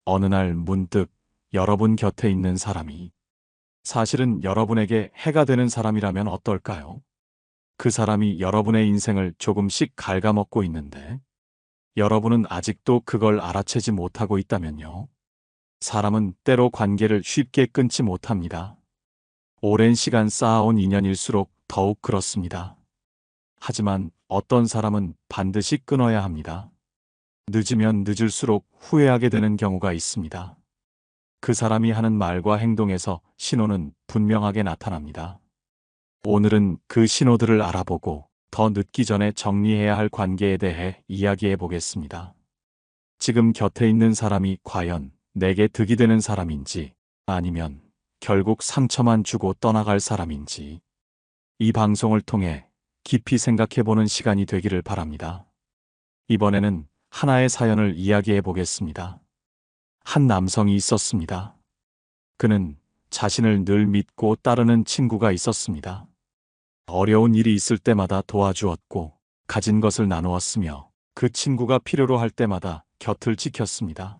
어느 날 문득 여러분 곁에 있는 사람이 사실은 여러분에게 해가 되는 사람이라면 어떨까요? 그 사람이 여러분의 인생을 조금씩 갉아먹고 있는데 여러분은 아직도 그걸 알아채지 못하고 있다면요. 사람은 때로 관계를 쉽게 끊지 못합니다. 오랜 시간 쌓아온 인연일수록 더욱 그렇습니다. 하지만 어떤 사람은 반드시 끊어야 합니다. 늦으면 늦을수록 후회하게 되는 경우가 있습니다. 그 사람이 하는 말과 행동에서 신호는 분명하게 나타납니다. 오늘은 그 신호들을 알아보고 더 늦기 전에 정리해야 할 관계에 대해 이야기해 보겠습니다. 지금 곁에 있는 사람이 과연 내게 득이 되는 사람인지 아니면 결국 상처만 주고 떠나갈 사람인지 이 방송을 통해 깊이 생각해 보는 시간이 되기를 바랍니다. 이번에는 하나의 사연을 이야기해 보겠습니다. 한 남성이 있었습니다. 그는 자신을 늘 믿고 따르는 친구가 있었습니다. 어려운 일이 있을 때마다 도와주었고 가진 것을 나누었으며 그 친구가 필요로 할 때마다 곁을 지켰습니다.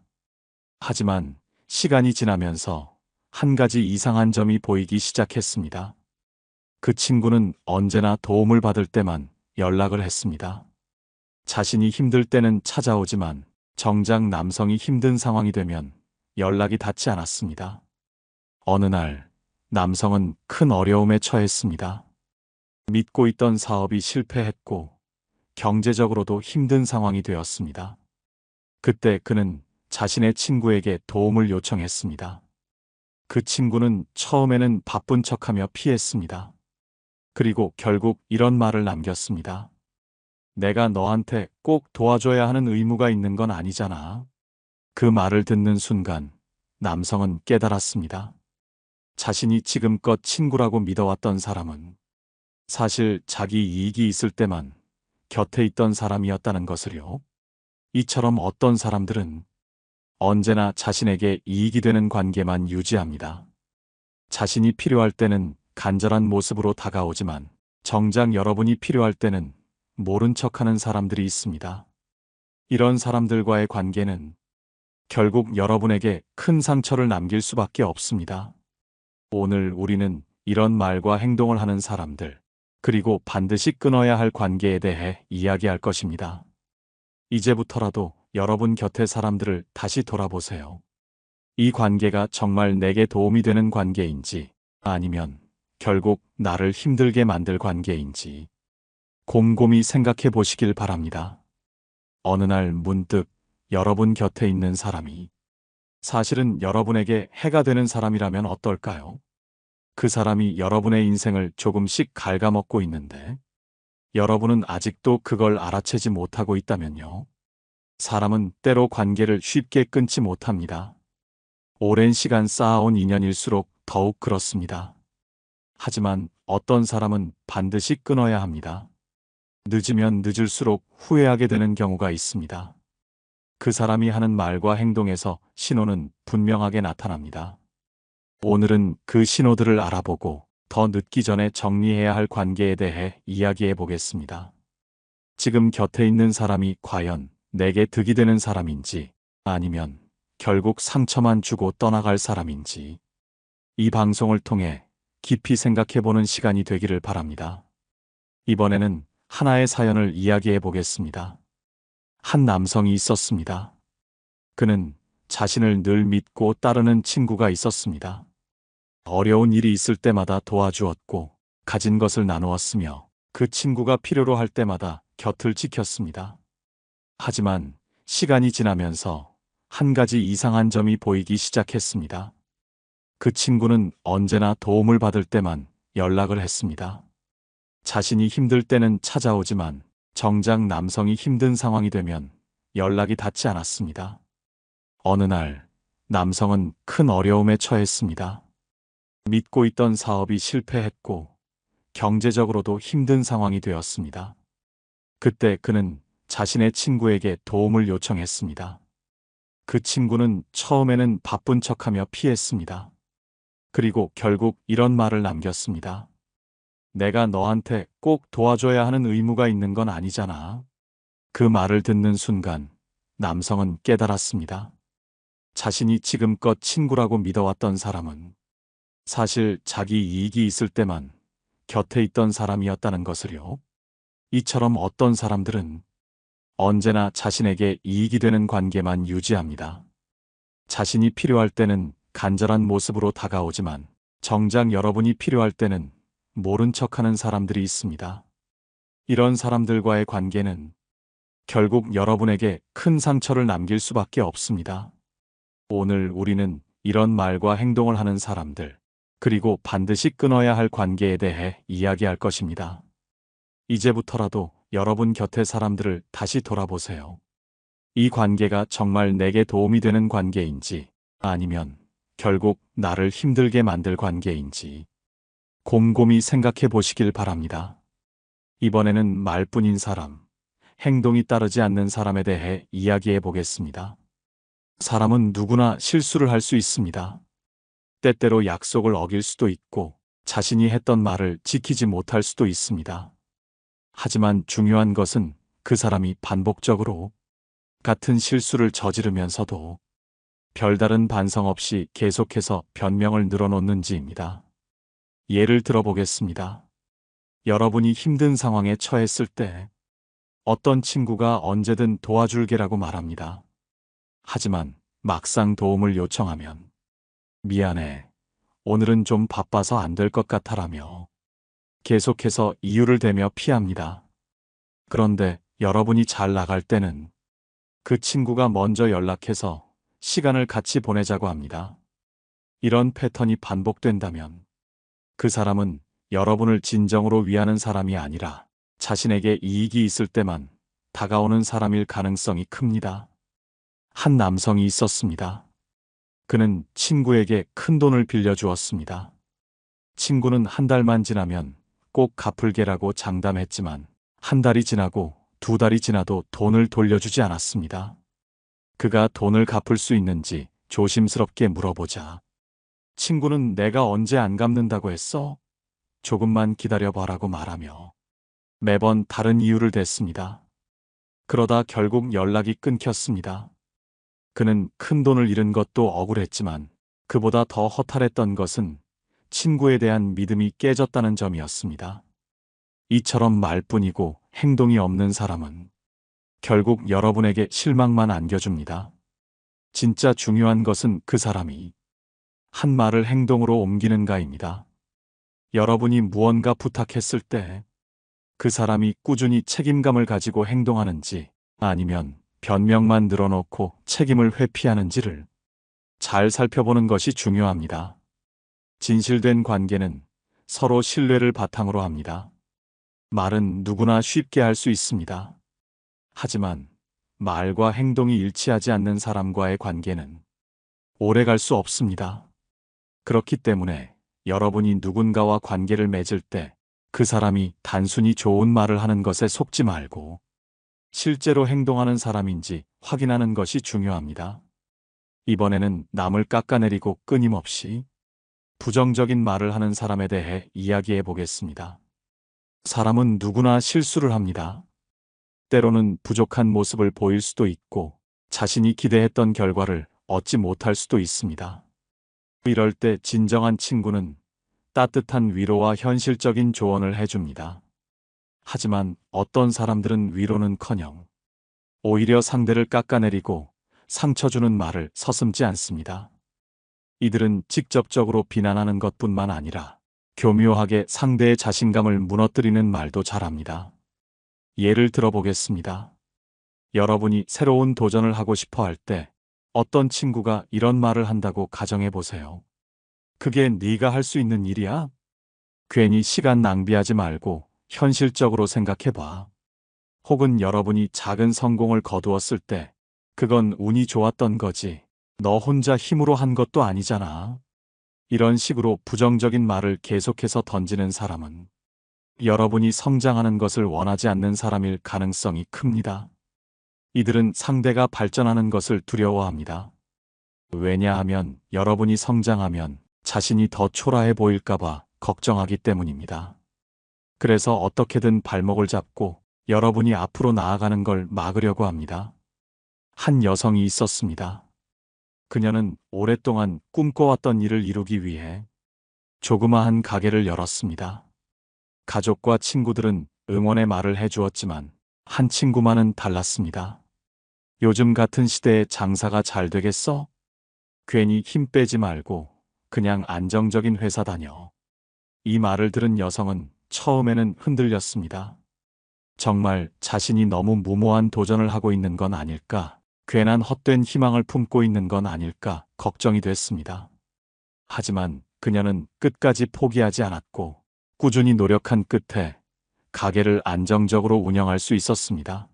하지만 시간이 지나면서 한 가지 이상한 점이 보이기 시작했습니다. 그 친구는 언제나 도움을 받을 때만 연락을 했습니다. 자신이 힘들 때는 찾아오지만 정작 남성이 힘든 상황이 되면 연락이 닿지 않았습니다. 어느 날 남성은 큰 어려움에 처했습니다. 믿고 있던 사업이 실패했고 경제적으로도 힘든 상황이 되었습니다. 그때 그는 자신의 친구에게 도움을 요청했습니다. 그 친구는 처음에는 바쁜 척하며 피했습니다. 그리고 결국 이런 말을 남겼습니다. 내가 너한테 꼭 도와줘야 하는 의무가 있는 건 아니잖아. 그 말을 듣는 순간 남성은 깨달았습니다. 자신이 지금껏 친구라고 믿어왔던 사람은 사실 자기 이익이 있을 때만 곁에 있던 사람이었다는 것을요. 이처럼 어떤 사람들은 언제나 자신에게 이익이 되는 관계만 유지합니다. 자신이 필요할 때는 간절한 모습으로 다가오지만 정작 여러분이 필요할 때는 모른 척하는 사람들이 있습니다. 이런 사람들과의 관계는 결국 여러분에게 큰 상처를 남길 수밖에 없습니다. 오늘 우리는 이런 말과 행동을 하는 사람들, 그리고 반드시 끊어야 할 관계에 대해 이야기할 것입니다. 이제부터라도 여러분 곁의 사람들을 다시 돌아보세요. 이 관계가 정말 내게 도움이 되는 관계인지 아니면 결국 나를 힘들게 만들 관계인지 곰곰이 생각해 보시길 바랍니다. 어느 날 문득 여러분 곁에 있는 사람이 사실은 여러분에게 해가 되는 사람이라면 어떨까요? 그 사람이 여러분의 인생을 조금씩 갉아먹고 있는데 여러분은 아직도 그걸 알아채지 못하고 있다면요. 사람은 때로 관계를 쉽게 끊지 못합니다. 오랜 시간 쌓아온 인연일수록 더욱 그렇습니다. 하지만 어떤 사람은 반드시 끊어야 합니다. 늦으면 늦을수록 후회하게 되는 경우가 있습니다. 그 사람이 하는 말과 행동에서 신호는 분명하게 나타납니다. 오늘은 그 신호들을 알아보고 더 늦기 전에 정리해야 할 관계에 대해 이야기해 보겠습니다. 지금 곁에 있는 사람이 과연 내게 득이 되는 사람인지 아니면 결국 상처만 주고 떠나갈 사람인지 이 방송을 통해 깊이 생각해 보는 시간이 되기를 바랍니다. 이번에는 하나의 사연을 이야기해 보겠습니다. 한 남성이 있었습니다. 그는 자신을 늘 믿고 따르는 친구가 있었습니다. 어려운 일이 있을 때마다 도와주었고 가진 것을 나누었으며 그 친구가 필요로 할 때마다 곁을 지켰습니다. 하지만 시간이 지나면서 한 가지 이상한 점이 보이기 시작했습니다. 그 친구는 언제나 도움을 받을 때만 연락을 했습니다. 자신이 힘들 때는 찾아오지만 정작 남성이 힘든 상황이 되면 연락이 닿지 않았습니다. 어느 날 남성은 큰 어려움에 처했습니다. 믿고 있던 사업이 실패했고 경제적으로도 힘든 상황이 되었습니다. 그때 그는 자신의 친구에게 도움을 요청했습니다. 그 친구는 처음에는 바쁜 척하며 피했습니다. 그리고 결국 이런 말을 남겼습니다. 내가 너한테 꼭 도와줘야 하는 의무가 있는 건 아니잖아. 그 말을 듣는 순간 남성은 깨달았습니다. 자신이 지금껏 친구라고 믿어왔던 사람은 사실 자기 이익이 있을 때만 곁에 있던 사람이었다는 것을요. 이처럼 어떤 사람들은 언제나 자신에게 이익이 되는 관계만 유지합니다. 자신이 필요할 때는 간절한 모습으로 다가오지만 정작 여러분이 필요할 때는 모른 척하는 사람들이 있습니다. 이런 사람들과의 관계는 결국 여러분에게 큰 상처를 남길 수밖에 없습니다. 오늘 우리는 이런 말과 행동을 하는 사람들, 그리고 반드시 끊어야 할 관계에 대해 이야기할 것입니다. 이제부터라도 여러분 곁의 사람들을 다시 돌아보세요. 이 관계가 정말 내게 도움이 되는 관계인지, 아니면 결국 나를 힘들게 만들 관계인지 곰곰이 생각해 보시길 바랍니다. 이번에는 말뿐인 사람, 행동이 따르지 않는 사람에 대해 이야기해 보겠습니다. 사람은 누구나 실수를 할 수 있습니다. 때때로 약속을 어길 수도 있고 자신이 했던 말을 지키지 못할 수도 있습니다. 하지만 중요한 것은 그 사람이 반복적으로 같은 실수를 저지르면서도 별다른 반성 없이 계속해서 변명을 늘어놓는지입니다. 예를 들어보겠습니다. 여러분이 힘든 상황에 처했을 때 어떤 친구가 언제든 도와줄게라고 말합니다. 하지만 막상 도움을 요청하면 미안해, 오늘은 좀 바빠서 안 될 것 같아라며 계속해서 이유를 대며 피합니다. 그런데 여러분이 잘 나갈 때는 그 친구가 먼저 연락해서 시간을 같이 보내자고 합니다. 이런 패턴이 반복된다면 그 사람은 여러분을 진정으로 위하는 사람이 아니라 자신에게 이익이 있을 때만 다가오는 사람일 가능성이 큽니다. 한 남성이 있었습니다. 그는 친구에게 큰 돈을 빌려주었습니다. 친구는 한 달만 지나면 꼭 갚을게라고 장담했지만 한 달이 지나고 두 달이 지나도 돈을 돌려주지 않았습니다. 그가 돈을 갚을 수 있는지 조심스럽게 물어보자 친구는 내가 언제 안 갚는다고 했어? 조금만 기다려봐라고 말하며 매번 다른 이유를 댔습니다. 그러다 결국 연락이 끊겼습니다. 그는 큰 돈을 잃은 것도 억울했지만 그보다 더 허탈했던 것은 친구에 대한 믿음이 깨졌다는 점이었습니다. 이처럼 말뿐이고 행동이 없는 사람은 결국 여러분에게 실망만 안겨줍니다. 진짜 중요한 것은 그 사람이 한 말을 행동으로 옮기는가입니다. 여러분이 무언가 부탁했을 때 그 사람이 꾸준히 책임감을 가지고 행동하는지 아니면 변명만 늘어놓고 책임을 회피하는지를 잘 살펴보는 것이 중요합니다. 진실된 관계는 서로 신뢰를 바탕으로 합니다. 말은 누구나 쉽게 할 수 있습니다. 하지만 말과 행동이 일치하지 않는 사람과의 관계는 오래 갈 수 없습니다. 그렇기 때문에 여러분이 누군가와 관계를 맺을 때 그 사람이 단순히 좋은 말을 하는 것에 속지 말고 실제로 행동하는 사람인지 확인하는 것이 중요합니다. 이번에는 남을 깎아내리고 끊임없이 부정적인 말을 하는 사람에 대해 이야기해 보겠습니다. 사람은 누구나 실수를 합니다. 때로는 부족한 모습을 보일 수도 있고 자신이 기대했던 결과를 얻지 못할 수도 있습니다. 이럴 때 진정한 친구는 따뜻한 위로와 현실적인 조언을 해줍니다. 하지만 어떤 사람들은 위로는커녕 오히려 상대를 깎아내리고 상처 주는 말을 서슴지 않습니다. 이들은 직접적으로 비난하는 것뿐만 아니라 교묘하게 상대의 자신감을 무너뜨리는 말도 잘합니다. 예를 들어보겠습니다. 여러분이 새로운 도전을 하고 싶어 할 때 어떤 친구가 이런 말을 한다고 가정해 보세요. 그게 네가 할 수 있는 일이야? 괜히 시간 낭비하지 말고 현실적으로 생각해봐. 혹은 여러분이 작은 성공을 거두었을 때 그건 운이 좋았던 거지. 너 혼자 힘으로 한 것도 아니잖아. 이런 식으로 부정적인 말을 계속해서 던지는 사람은 여러분이 성장하는 것을 원하지 않는 사람일 가능성이 큽니다. 이들은 상대가 발전하는 것을 두려워합니다. 왜냐하면 여러분이 성장하면 자신이 더 초라해 보일까봐 걱정하기 때문입니다. 그래서 어떻게든 발목을 잡고 여러분이 앞으로 나아가는 걸 막으려고 합니다. 한 여성이 있었습니다. 그녀는 오랫동안 꿈꿔왔던 일을 이루기 위해 조그마한 가게를 열었습니다. 가족과 친구들은 응원의 말을 해주었지만 한 친구만은 달랐습니다. 요즘 같은 시대에 장사가 잘 되겠어? 괜히 힘 빼지 말고 그냥 안정적인 회사 다녀. 이 말을 들은 여성은 처음에는 흔들렸습니다. 정말 자신이 너무 무모한 도전을 하고 있는 건 아닐까? 괜한 헛된 희망을 품고 있는 건 아닐까 걱정이 됐습니다. 하지만 그녀는 끝까지 포기하지 않았고 꾸준히 노력한 끝에 가게를 안정적으로 운영할 수 있었습니다.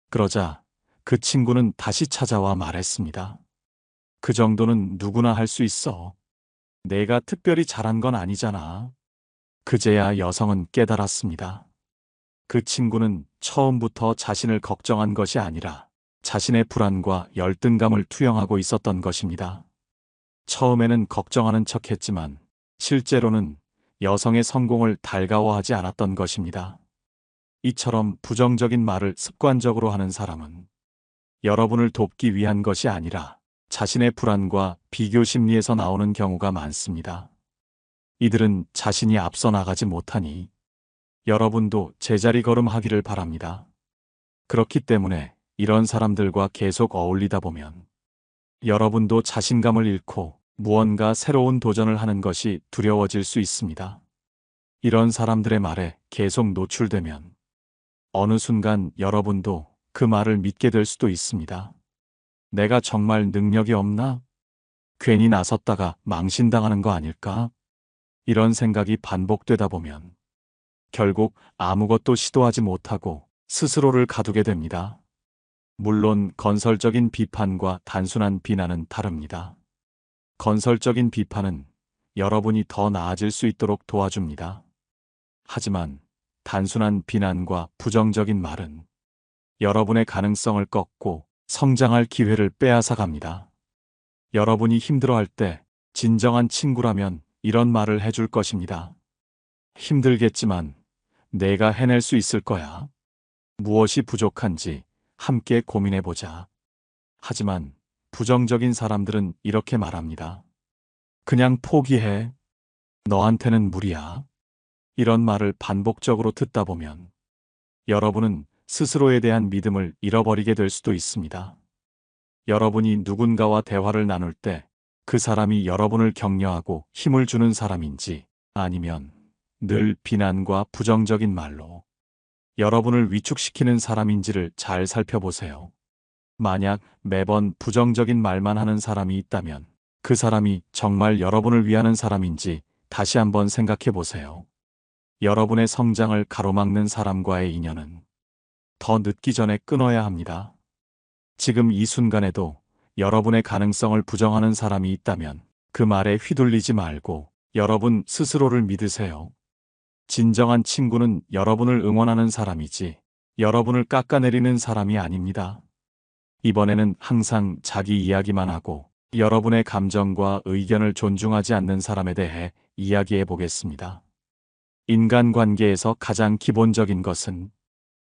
그러자 그 친구는 다시 찾아와 말했습니다. 그 정도는 누구나 할 수 있어. 내가 특별히 잘한 건 아니잖아. 그제야 여성은 깨달았습니다. 그 친구는 처음부터 자신을 걱정한 것이 아니라 자신의 불안과 열등감을 투영하고 있었던 것입니다. 처음에는 걱정하는 척했지만 실제로는 여성의 성공을 달가워하지 않았던 것입니다. 이처럼 부정적인 말을 습관적으로 하는 사람은 여러분을 돕기 위한 것이 아니라 자신의 불안과 비교 심리에서 나오는 경우가 많습니다. 이들은 자신이 앞서 나가지 못하니 여러분도 제자리 걸음하기를 바랍니다. 그렇기 때문에 이런 사람들과 계속 어울리다 보면 여러분도 자신감을 잃고 무언가 새로운 도전을 하는 것이 두려워질 수 있습니다. 이런 사람들의 말에 계속 노출되면 어느 순간 여러분도 그 말을 믿게 될 수도 있습니다. 내가 정말 능력이 없나? 괜히 나섰다가 망신당하는 거 아닐까? 이런 생각이 반복되다 보면 결국 아무것도 시도하지 못하고 스스로를 가두게 됩니다. 물론 건설적인 비판과 단순한 비난은 다릅니다. 건설적인 비판은 여러분이 더 나아질 수 있도록 도와줍니다. 하지만 단순한 비난과 부정적인 말은 여러분의 가능성을 꺾고 성장할 기회를 빼앗아 갑니다. 여러분이 힘들어할 때 진정한 친구라면 이런 말을 해줄 것입니다. 힘들겠지만 내가 해낼 수 있을 거야. 무엇이 부족한지 함께 고민해보자. 하지만 부정적인 사람들은 이렇게 말합니다. 그냥 포기해. 너한테는 무리야. 이런 말을 반복적으로 듣다 보면 여러분은 스스로에 대한 믿음을 잃어버리게 될 수도 있습니다. 여러분이 누군가와 대화를 나눌 때 그 사람이 여러분을 격려하고 힘을 주는 사람인지 아니면 늘 비난과 부정적인 말로 여러분을 위축시키는 사람인지를 잘 살펴보세요. 만약 매번 부정적인 말만 하는 사람이 있다면 그 사람이 정말 여러분을 위하는 사람인지 다시 한번 생각해 보세요. 여러분의 성장을 가로막는 사람과의 인연은 더 늦기 전에 끊어야 합니다. 지금 이 순간에도 여러분의 가능성을 부정하는 사람이 있다면 그 말에 휘둘리지 말고 여러분 스스로를 믿으세요. 진정한 친구는 여러분을 응원하는 사람이지 여러분을 깎아내리는 사람이 아닙니다. 이번에는 항상 자기 이야기만 하고 여러분의 감정과 의견을 존중하지 않는 사람에 대해 이야기해 보겠습니다. 인간관계에서 가장 기본적인 것은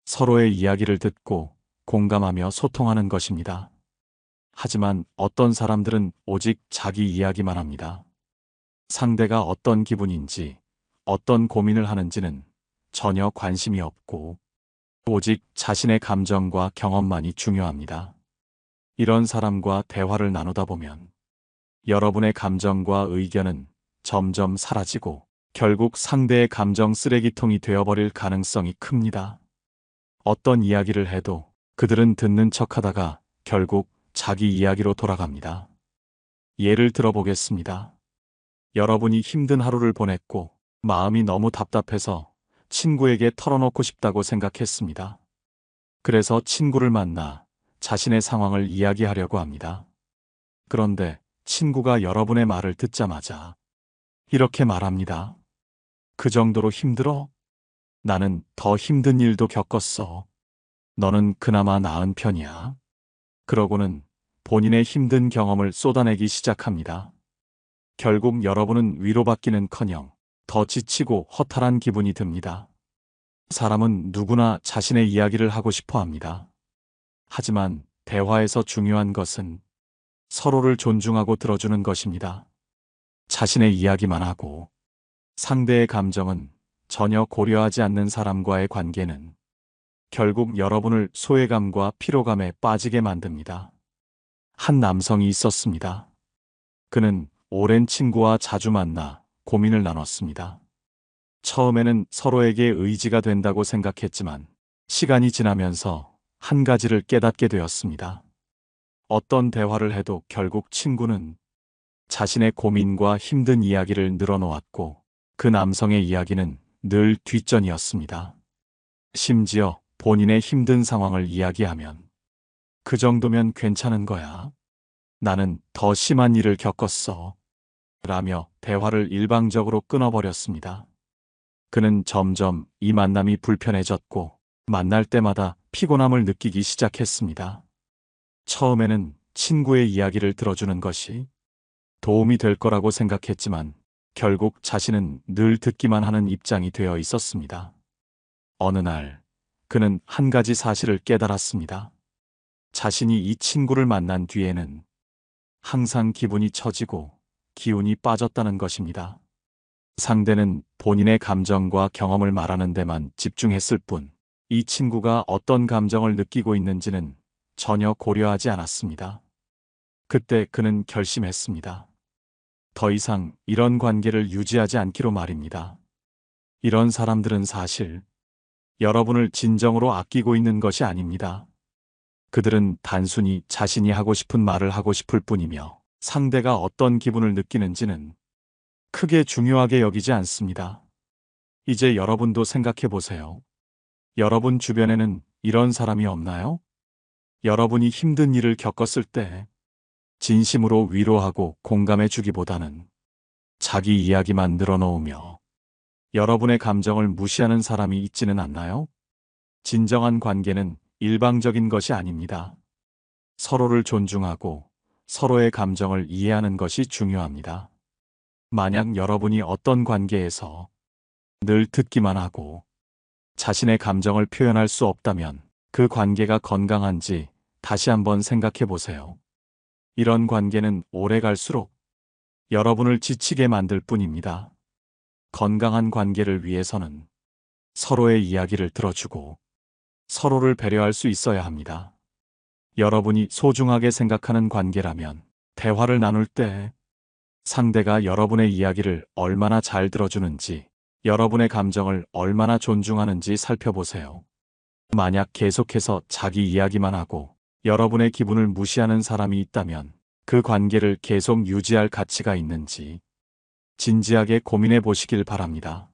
서로의 이야기를 듣고 공감하며 소통하는 것입니다. 하지만 어떤 사람들은 오직 자기 이야기만 합니다. 상대가 어떤 기분인지, 어떤 고민을 하는지는 전혀 관심이 없고 오직 자신의 감정과 경험만이 중요합니다. 이런 사람과 대화를 나누다 보면 여러분의 감정과 의견은 점점 사라지고 결국 상대의 감정 쓰레기통이 되어버릴 가능성이 큽니다. 어떤 이야기를 해도 그들은 듣는 척하다가 결국 자기 이야기로 돌아갑니다. 예를 들어보겠습니다. 여러분이 힘든 하루를 보냈고 마음이 너무 답답해서 친구에게 털어놓고 싶다고 생각했습니다. 그래서 친구를 만나 자신의 상황을 이야기하려고 합니다. 그런데 친구가 여러분의 말을 듣자마자 이렇게 말합니다. 그 정도로 힘들어? 나는 더 힘든 일도 겪었어. 너는 그나마 나은 편이야. 그러고는 본인의 힘든 경험을 쏟아내기 시작합니다. 결국 여러분은 위로받기는커녕 더 지치고 허탈한 기분이 듭니다. 사람은 누구나 자신의 이야기를 하고 싶어 합니다. 하지만 대화에서 중요한 것은 서로를 존중하고 들어주는 것입니다. 자신의 이야기만 하고 상대의 감정은 전혀 고려하지 않는 사람과의 관계는 결국 여러분을 소외감과 피로감에 빠지게 만듭니다. 한 남성이 있었습니다. 그는 오랜 친구와 자주 만나 고민을 나눴습니다. 처음에는 서로에게 의지가 된다고 생각했지만 시간이 지나면서 한 가지를 깨닫게 되었습니다. 어떤 대화를 해도 결국 친구는 자신의 고민과 힘든 이야기를 늘어놓았고 그 남성의 이야기는 늘 뒷전이었습니다. 심지어 본인의 힘든 상황을 이야기하면 그 정도면 괜찮은 거야. 나는 더 심한 일을 겪었어. 라며 대화를 일방적으로 끊어버렸습니다. 그는 점점 이 만남이 불편해졌고 만날 때마다 피곤함을 느끼기 시작했습니다. 처음에는 친구의 이야기를 들어주는 것이 도움이 될 거라고 생각했지만 결국 자신은 늘 듣기만 하는 입장이 되어 있었습니다. 어느 날 그는 한 가지 사실을 깨달았습니다. 자신이 이 친구를 만난 뒤에는 항상 기분이 처지고 기운이 빠졌다는 것입니다. 상대는 본인의 감정과 경험을 말하는 데만 집중했을 뿐, 이 친구가 어떤 감정을 느끼고 있는지는 전혀 고려하지 않았습니다. 그때 그는 결심했습니다. 더 이상 이런 관계를 유지하지 않기로 말입니다. 이런 사람들은 사실 여러분을 진정으로 아끼고 있는 것이 아닙니다. 그들은 단순히 자신이 하고 싶은 말을 하고 싶을 뿐이며 상대가 어떤 기분을 느끼는지는 크게 중요하게 여기지 않습니다. 이제 여러분도 생각해 보세요. 여러분 주변에는 이런 사람이 없나요? 여러분이 힘든 일을 겪었을 때 진심으로 위로하고 공감해 주기보다는 자기 이야기만 늘어놓으며 여러분의 감정을 무시하는 사람이 있지는 않나요? 진정한 관계는 일방적인 것이 아닙니다. 서로를 존중하고 서로의 감정을 이해하는 것이 중요합니다. 만약 여러분이 어떤 관계에서 늘 듣기만 하고 자신의 감정을 표현할 수 없다면 그 관계가 건강한지 다시 한번 생각해 보세요. 이런 관계는 오래 갈수록 여러분을 지치게 만들 뿐입니다. 건강한 관계를 위해서는 서로의 이야기를 들어주고 서로를 배려할 수 있어야 합니다. 여러분이 소중하게 생각하는 관계라면 대화를 나눌 때 상대가 여러분의 이야기를 얼마나 잘 들어주는지, 여러분의 감정을 얼마나 존중하는지 살펴보세요. 만약 계속해서 자기 이야기만 하고 여러분의 기분을 무시하는 사람이 있다면 그 관계를 계속 유지할 가치가 있는지 진지하게 고민해 보시길 바랍니다.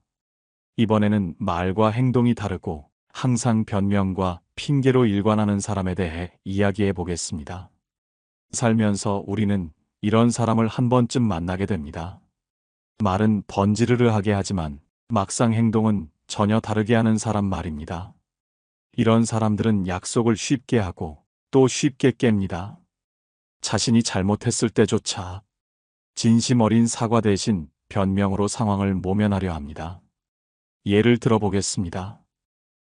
이번에는 말과 행동이 다르고 항상 변명과 핑계로 일관하는 사람에 대해 이야기해 보겠습니다. 살면서 우리는 이런 사람을 한 번쯤 만나게 됩니다. 말은 번지르르하게 하지만 막상 행동은 전혀 다르게 하는 사람 말입니다. 이런 사람들은 약속을 쉽게 하고 또 쉽게 깹니다. 자신이 잘못했을 때조차 진심 어린 사과 대신 변명으로 상황을 모면하려 합니다. 예를 들어보겠습니다.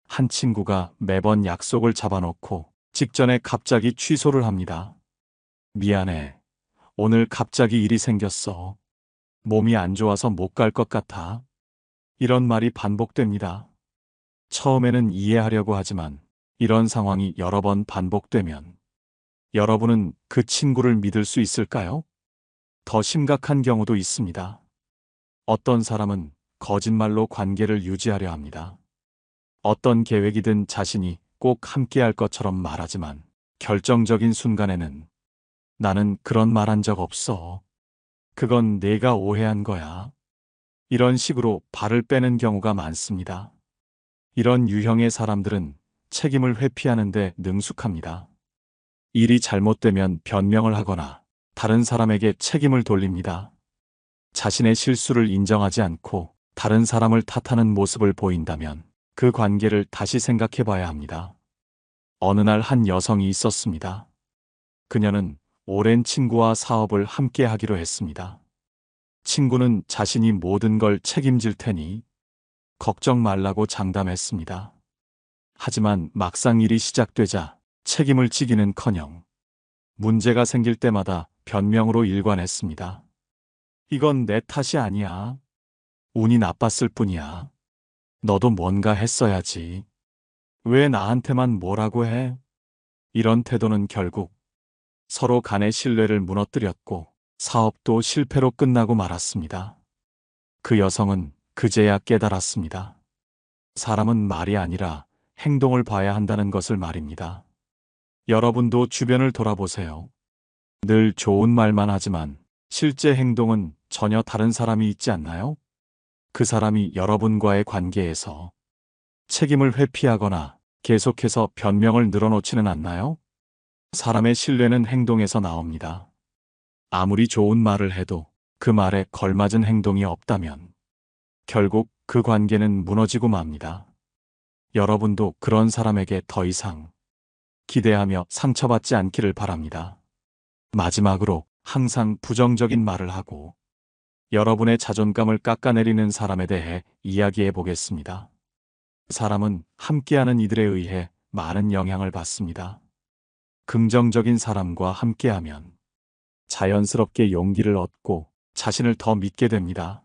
한 친구가 매번 약속을 잡아놓고 직전에 갑자기 취소를 합니다. 미안해. 오늘 갑자기 일이 생겼어. 몸이 안 좋아서 못 갈 것 같아. 이런 말이 반복됩니다. 처음에는 이해하려고 하지만 이런 상황이 여러 번 반복되면 여러분은 그 친구를 믿을 수 있을까요? 더 심각한 경우도 있습니다. 어떤 사람은 거짓말로 관계를 유지하려 합니다. 어떤 계획이든 자신이 꼭 함께할 것처럼 말하지만 결정적인 순간에는 나는 그런 말 한 적 없어. 그건 내가 오해한 거야. 이런 식으로 발을 빼는 경우가 많습니다. 이런 유형의 사람들은 책임을 회피하는데 능숙합니다. 일이 잘못되면 변명을 하거나 다른 사람에게 책임을 돌립니다. 자신의 실수를 인정하지 않고 다른 사람을 탓하는 모습을 보인다면 그 관계를 다시 생각해 봐야 합니다. 어느 날 한 여성이 있었습니다. 그녀는 오랜 친구와 사업을 함께 하기로 했습니다. 친구는 자신이 모든 걸 책임질 테니 걱정 말라고 장담했습니다. 하지만 막상 일이 시작되자 책임을 지기는커녕 문제가 생길 때마다 변명으로 일관했습니다. 이건 내 탓이 아니야. 운이 나빴을 뿐이야. 너도 뭔가 했어야지. 왜 나한테만 뭐라고 해? 이런 태도는 결국 서로 간의 신뢰를 무너뜨렸고 사업도 실패로 끝나고 말았습니다. 그 여성은 그제야 깨달았습니다. 사람은 말이 아니라 행동을 봐야 한다는 것을 말입니다. 여러분도 주변을 돌아보세요. 늘 좋은 말만 하지만 실제 행동은 전혀 다른 사람이 있지 않나요? 그 사람이 여러분과의 관계에서 책임을 회피하거나 계속해서 변명을 늘어놓지는 않나요? 사람의 신뢰는 행동에서 나옵니다. 아무리 좋은 말을 해도 그 말에 걸맞은 행동이 없다면 결국 그 관계는 무너지고 맙니다. 여러분도 그런 사람에게 더 이상 기대하며 상처받지 않기를 바랍니다. 마지막으로 항상 부정적인 말을 하고 여러분의 자존감을 깎아내리는 사람에 대해 이야기해 보겠습니다. 사람은 함께하는 이들에 의해 많은 영향을 받습니다. 긍정적인 사람과 함께하면 자연스럽게 용기를 얻고 자신을 더 믿게 됩니다.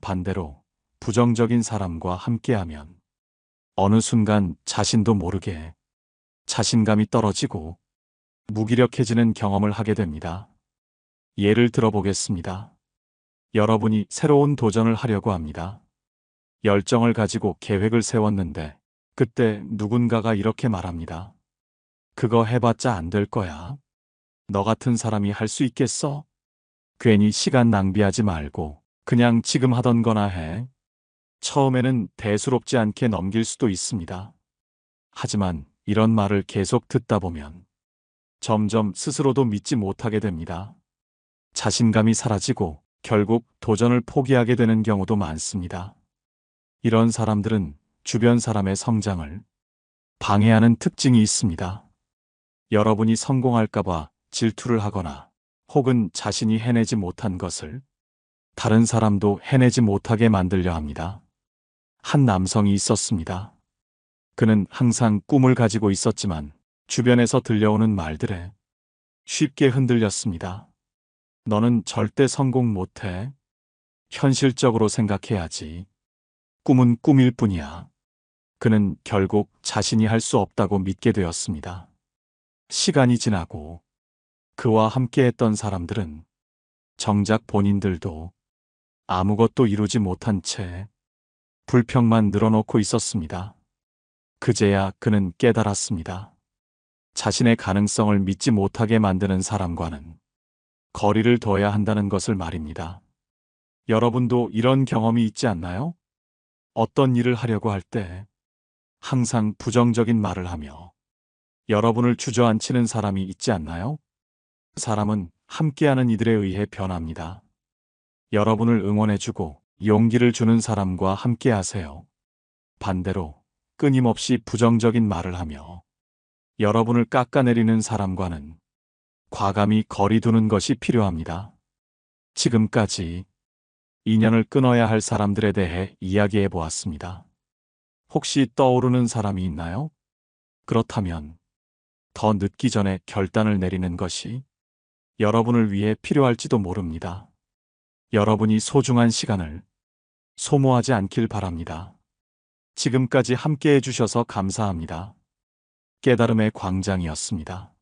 반대로 부정적인 사람과 함께하면 어느 순간 자신도 모르게 자신감이 떨어지고 무기력해지는 경험을 하게 됩니다. 예를 들어보겠습니다. 여러분이 새로운 도전을 하려고 합니다. 열정을 가지고 계획을 세웠는데 그때 누군가가 이렇게 말합니다. 그거 해봤자 안 될 거야. 너 같은 사람이 할 수 있겠어? 괜히 시간 낭비하지 말고 그냥 지금 하던 거나 해. 처음에는 대수롭지 않게 넘길 수도 있습니다. 하지만 이런 말을 계속 듣다 보면 점점 스스로도 믿지 못하게 됩니다. 자신감이 사라지고 결국 도전을 포기하게 되는 경우도 많습니다. 이런 사람들은 주변 사람의 성장을 방해하는 특징이 있습니다. 여러분이 성공할까봐 질투를 하거나 혹은 자신이 해내지 못한 것을 다른 사람도 해내지 못하게 만들려 합니다. 한 남성이 있었습니다. 그는 항상 꿈을 가지고 있었지만 주변에서 들려오는 말들에 쉽게 흔들렸습니다. 너는 절대 성공 못해. 현실적으로 생각해야지. 꿈은 꿈일 뿐이야. 그는 결국 자신이 할 수 없다고 믿게 되었습니다. 시간이 지나고 그와 함께했던 사람들은 정작 본인들도 아무것도 이루지 못한 채 불평만 늘어놓고 있었습니다. 그제야 그는 깨달았습니다. 자신의 가능성을 믿지 못하게 만드는 사람과는 거리를 둬야 한다는 것을 말입니다. 여러분도 이런 경험이 있지 않나요? 어떤 일을 하려고 할 때 항상 부정적인 말을 하며 여러분을 주저앉히는 사람이 있지 않나요? 사람은 함께하는 이들에 의해 변합니다. 여러분을 응원해주고 용기를 주는 사람과 함께하세요. 반대로 끊임없이 부정적인 말을 하며 여러분을 깎아내리는 사람과는 과감히 거리 두는 것이 필요합니다. 지금까지 인연을 끊어야 할 사람들에 대해 이야기해 보았습니다. 혹시 떠오르는 사람이 있나요? 그렇다면 더 늦기 전에 결단을 내리는 것이 여러분을 위해 필요할지도 모릅니다. 여러분이 소중한 시간을 소모하지 않길 바랍니다. 지금까지 함께 해주셔서 감사합니다. 깨달음의 광장이었습니다.